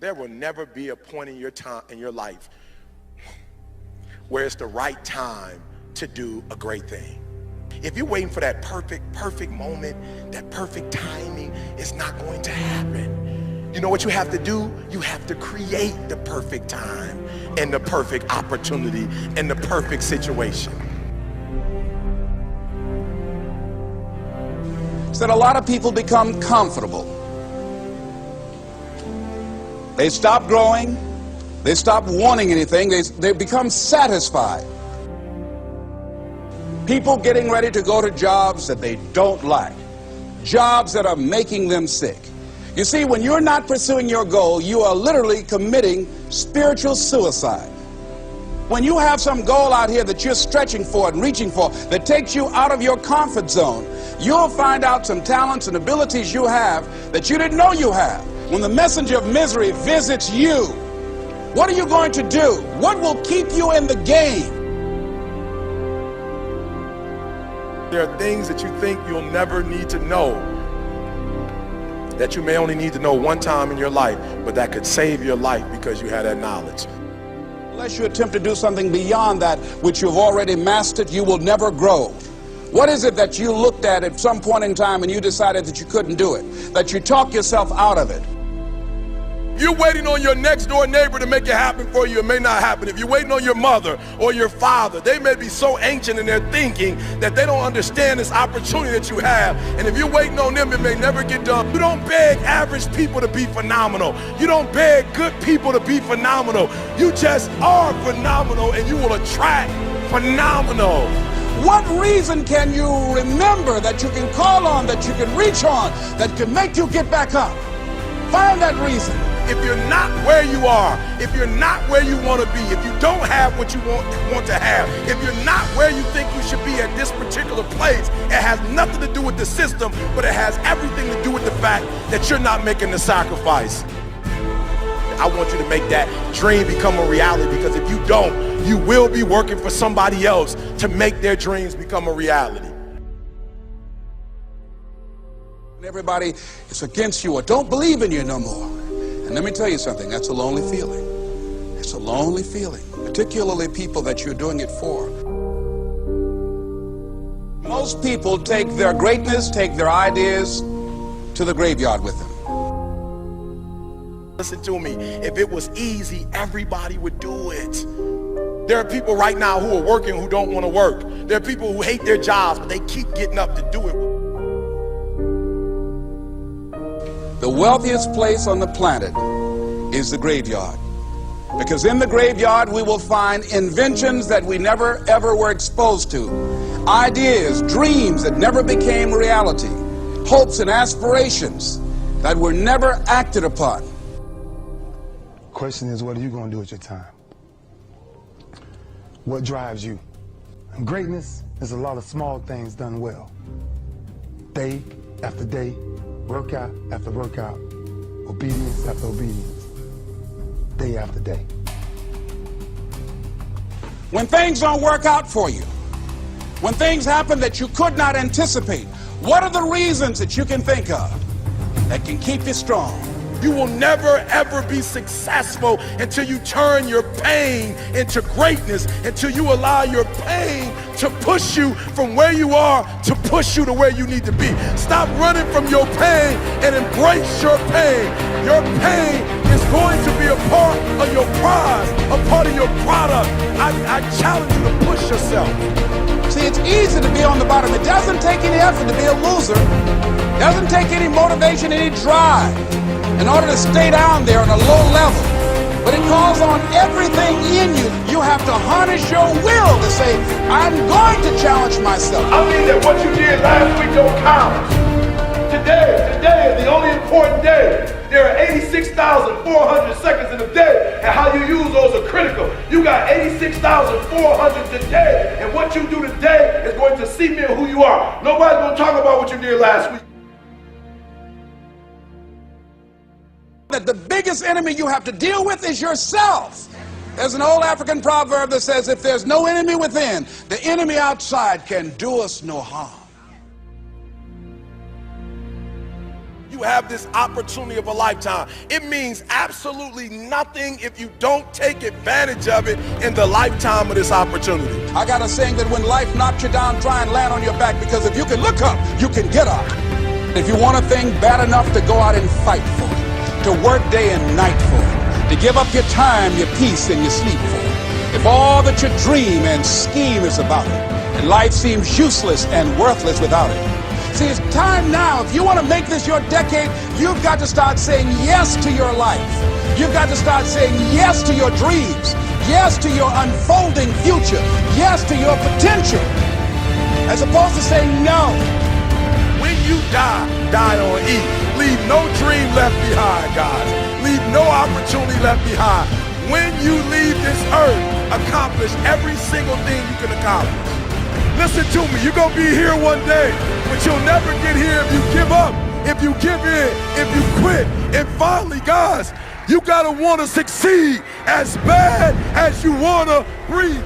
There will never be a point in your life where it's the right time to do a great thing. If you're waiting for that perfect moment, that perfect timing, it's not going to happen. You know what you have to do? You have to create the perfect time and the perfect opportunity and the perfect situation. That a lot of people become comfortable. They stop growing. They stop wanting anything. They become satisfied. People getting ready to go to jobs that they don't like. Jobs that are making them sick. You see, when you're not pursuing your goal, you are literally committing spiritual suicide. When you have some goal out here that you're stretching for and reaching for that takes you out of your comfort zone, you'll find out some talents and abilities you have that you didn't know you have. When the messenger of misery visits you, what are you going to do? What will keep you in the game? There are things that you think you'll never need to know, that you may only need to know one time in your life, but that could save your life because you had that knowledge. Unless you attempt to do something beyond that which you've already mastered, you will never grow. What is it that you looked at some point in time and you decided that you couldn't do it, that you talked yourself out of it? You're waiting on your next door neighbor to make it happen for you, it may not happen. If you're waiting on your mother or your father, they may be so ancient in their thinking that they don't understand this opportunity that you have. And if you're waiting on them, it may never get done. You don't beg average people to be phenomenal. You don't beg good people to be phenomenal. You just are phenomenal and you will attract phenomenal. What reason can you remember that you can call on, that you can reach on, that can make you get back up? Find that reason. If you're not where you are, if you're not where you want to be, if you don't have what you want to have, if you're not where you think you should be at this particular place, it has nothing to do with the system, but it has everything to do with the fact that you're not making the sacrifice. I want you to make that dream become a reality, because if you don't, you will be working for somebody else to make their dreams become a reality. Everybody is against you or don't believe in you no more. And let me tell you something, that's a lonely feeling. It's a lonely feeling, particularly people that you're doing it for. Most people take their greatness, take their ideas to the graveyard with them. Listen to me, if it was easy, everybody would do it. There are people right now who are working who don't want to work. There are people who hate their jobs, but they keep getting up to do it. The wealthiest place on the planet is the graveyard. Because in the graveyard we will find inventions that we never ever were exposed to. Ideas, dreams that never became reality. Hopes and aspirations that were never acted upon. The question is, what are you going to do with your time? What drives you? And greatness is a lot of small things done well. Day after day, workout after workout, obedience after obedience, day after day. When things don't work out for you, when things happen that you could not anticipate, what are the reasons that you can think of that can keep you strong? You will never ever be successful until you turn your pain into greatness, until you allow your pain to push you from where you are to push you to where you need to be. Stop running from your pain and embrace your pain. Your pain is going to be a part of your prize, a part of your product. I challenge you to push yourself. See, it's easy to be on the bottom. It doesn't take any effort to be a loser. It doesn't take any motivation, any drive in order to stay down there on a low level. But it calls on everything in you. You have to harness your will to say, I'm going to challenge myself. I mean that what you did last week don't count. Today is the only important day. There are 86,400 seconds in a day, and how you use those are critical. You got 86,400 today, and what you do today is going to cement who you are. Nobody's going to talk about what you did last week. That the biggest enemy you have to deal with is yourself. There's an old African proverb that says, if there's no enemy within, the enemy outside can do us no harm. you have this opportunity of a lifetime. It means absolutely nothing if you don't take advantage of it in the lifetime of this opportunity. I got a saying that when life knocks you down, try and land on your back, because if you can look up, you can get up. If you want a thing bad enough to go out and fight for it, to work day and night for it, to give up your time, your peace, and your sleep for it, if all that you dream and scheme is about it, and life seems useless and worthless without it. See, it's time now. If you want to make this your decade, you've got to start saying yes to your life. You've got to start saying yes to your dreams, yes to your unfolding future, yes to your potential, as opposed to saying no. When you die, die on E. Leave no dream left behind, guys. Leave no opportunity left behind. When you leave this earth, accomplish every single thing you can accomplish. Listen to me, you're going to be here one day, but you'll never get here if you give up, if you give in, if you quit. And finally, guys, you got to want to succeed as bad as you want to breathe.